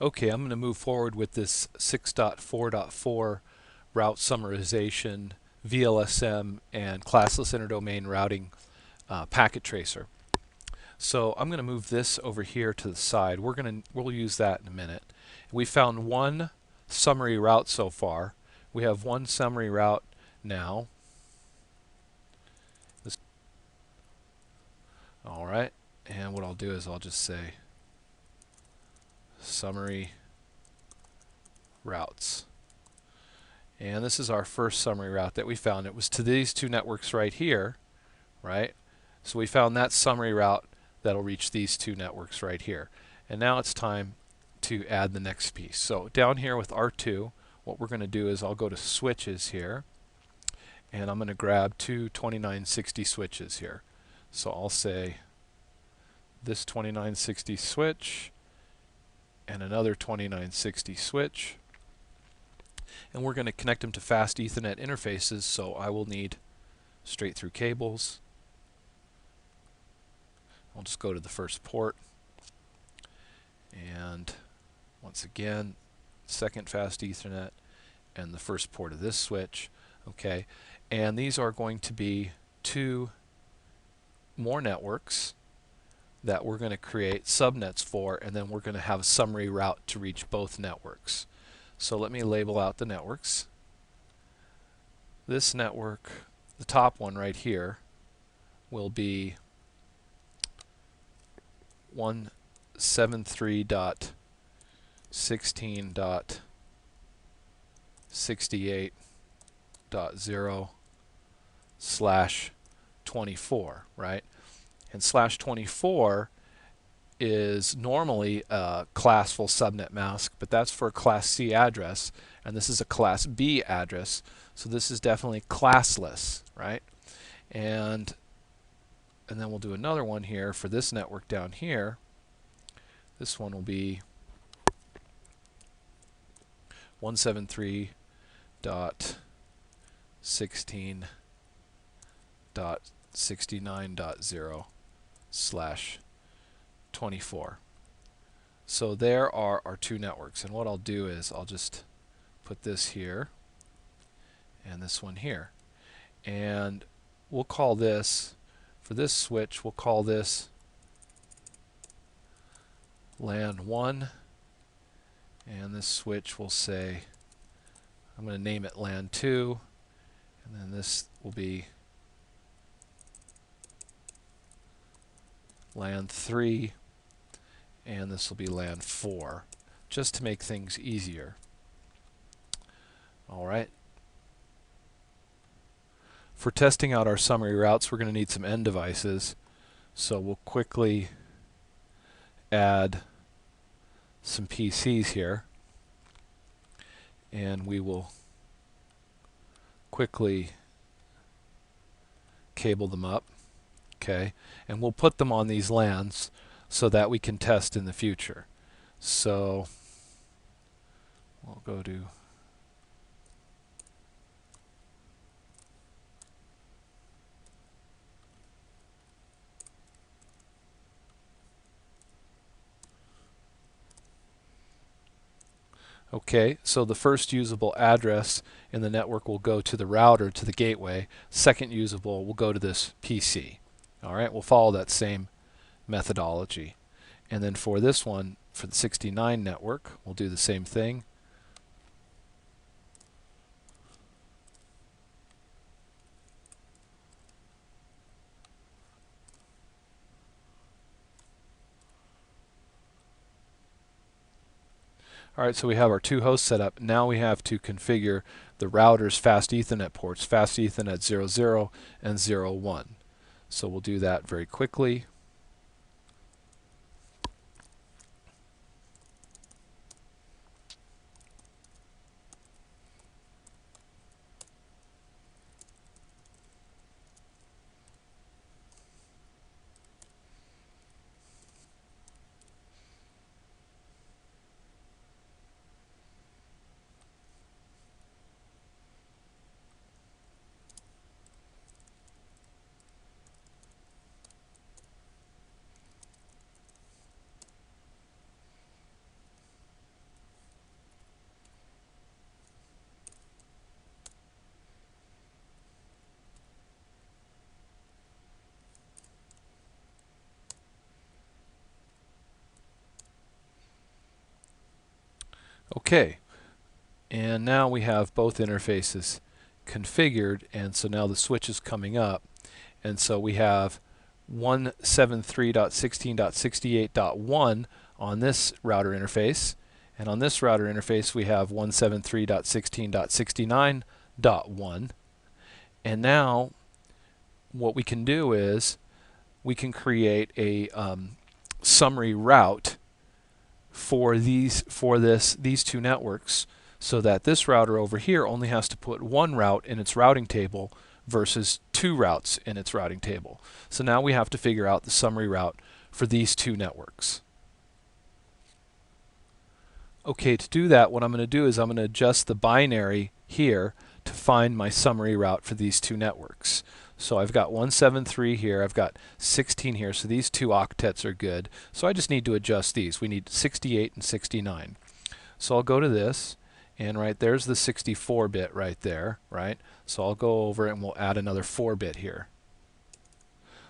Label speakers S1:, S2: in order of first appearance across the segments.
S1: Okay, I'm going to move forward with this 6.4.4 route summarization, VLSM, and classless interdomain routing packet tracer. So I'm going to move this over here to the side. We'll use that in a minute. We found one summary route so far. We have one summary route now. All right, and what I'll do is I'll just say summary routes. And this is our first summary route that we found. It was to these two networks right here, right? So we found that summary route that'll reach these two networks right here. And now it's time to add the next piece. So down here with R2, what we're going to do is I'll go to switches here, and I'm going to grab two 2960 switches here. So I'll say this 2960 switch and another 2960 switch. And we're going to connect them to fast Ethernet interfaces, so I will need straight through cables. I'll just go to the first port, and once again, second fast Ethernet and the first port of this switch. Okay, and these are going to be two more networks that we're going to create subnets for, and then we're going to have a summary route to reach both networks. So let me label out the networks. This network, the top one right here, will be 173.16.68.0/24, right? And /24 is normally a classful subnet mask, but that's for a class C address, and this is a class B address, so this is definitely classless, right? And then we'll do another one here for this network down here. This one will be 173.16.69.0/24. So there are our two networks, and what I'll do is I'll just put this here and this one here, and we'll call this, for this switch, we'll call this LAN 1, and this switch will say, I'm going to name it LAN 2, and then this will be LAN 3, and this will be LAN 4, just to make things easier. All right. For testing out our summary routes, we're going to need some end devices, so we'll quickly add some PCs here, and we will quickly cable them up, okay, and we'll put them on these LANs so that we can test in the future. So we'll go to okay, so the first usable address in the network will go to the router, to the gateway. Second usable will go to this PC. All right, we'll follow that same methodology. And then for this one, for the 69 network, we'll do the same thing. All right, so we have our two hosts set up. Now we have to configure the router's fast Ethernet ports, fast Ethernet 00 and 01. So we'll do that very quickly. Okay, and now we have both interfaces configured, and so now the switch is coming up, and so we have 173.16.68.1 on this router interface, and on this router interface we have 173.16.69.1. And now what we can do is we can create a summary route for these two networks, so that this router over here only has to put one route in its routing table versus two routes in its routing table. So now we have to figure out the summary route for these two networks. Okay, to do that, what I'm going to do is I'm going to adjust the binary here to find my summary route for these two networks. So I've got 173 here, I've got 16 here, so these two octets are good. So I just need to adjust these. We need 68 and 69. So I'll go to this, and right there's the 64 bit right there, right? So I'll go over and we'll add another 4 bit here.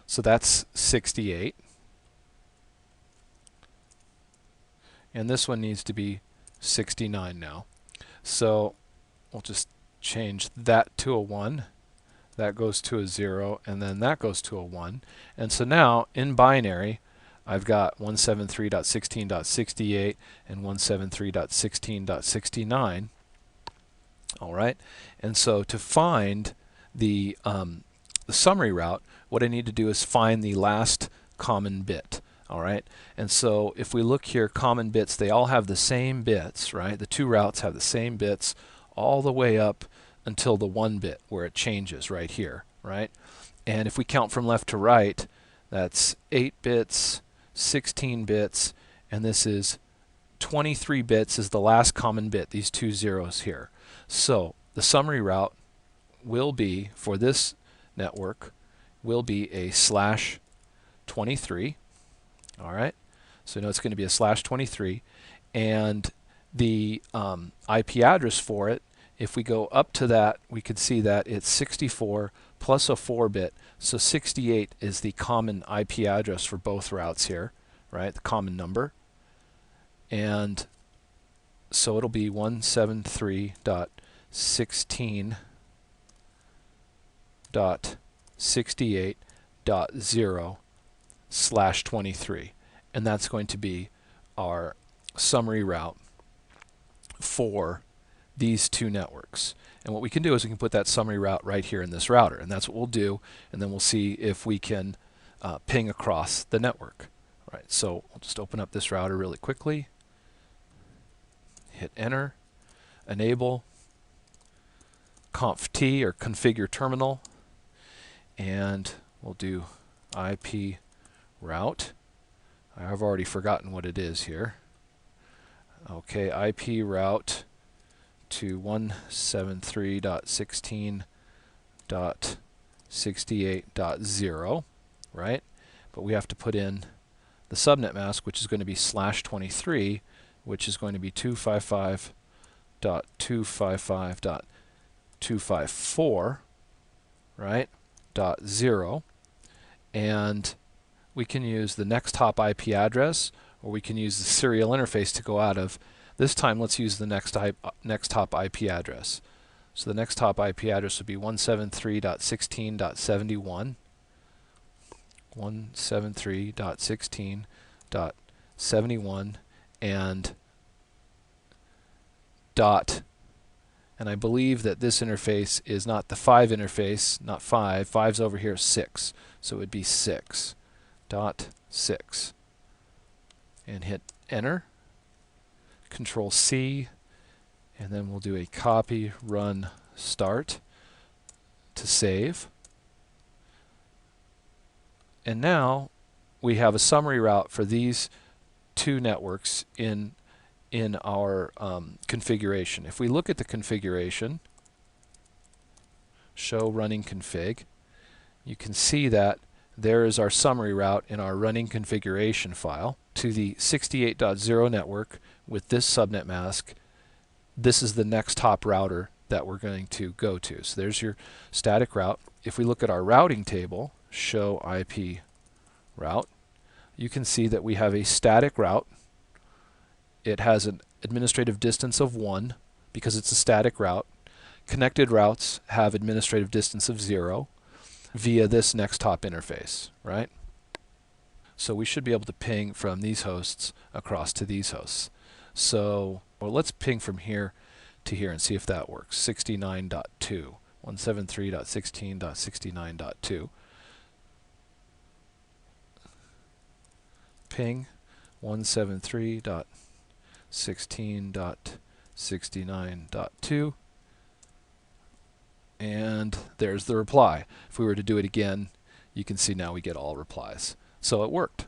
S1: So that's 68. And this one needs to be 69 now. So we'll just change that to a 1. That goes to a 0, and then that goes to a 1. And so now in binary, I've got 173.16.68 and 173.16.69. All right, and so to find the summary route, what I need to do is find the last common bit. All right, and so if we look here, common bits, they all have the same bits, right? The two routes have the same bits all the way up until the 1 bit where it changes right here, right? And if we count from left to right, that's 8 bits, 16 bits, and this is 23 bits is the last common bit, these two zeros here. So the summary route will be, for this network, will be a /23. All right, so now it's going to be a /23, and the IP address for it, if we go up to that, we could see that it's 64 plus a 4 bit, so 68 is the common IP address for both routes here, right, the common number. And so it'll be 173.16.68.0/23, and that's going to be our summary route for these two networks. And what we can do is we can put that summary route right here in this router, and that's what we'll do, and then we'll see if we can ping across the network. All right, so I'll just open up this router really quickly, hit enter, enable conft or configure terminal, and we'll do IP route. I've already forgotten what it is here. Okay, IP route to 173.16.68.0, right? But we have to put in the subnet mask, which is going to be /23, which is going to be 255.255.254, right? .0, and we can use the next hop IP address, or we can use the serial interface to go out of. This time, let's use the next hop IP address. So the next hop IP address would be 173.16.71, 173.16.71, and dot. And I believe that this interface is not the 5 interface, not 5. 5's over here, 6. So it would be 6.6. And hit enter. Control C, and then we'll do a copy, run, start to save. And now we have a summary route for these two networks in our configuration. If we look at the configuration, show running config, you can see that there is our summary route in our running configuration file to the 68.0 network with this subnet mask. This is the next hop router that we're going to go to. So there's your static route. If we look at our routing table, show IP route, you can see that we have a static route. It has administrative distance of 1 because it's a static route. Connected routes have administrative distance of 0 via this next hop interface, right? So we should be able to ping from these hosts across to these hosts. So, well, let's ping from here to here and see if that works. 69.2, 173.16.69.2. Ping 173.16.69.2. And there's the reply. If we were to do it again, you can see now we get all replies. So it worked.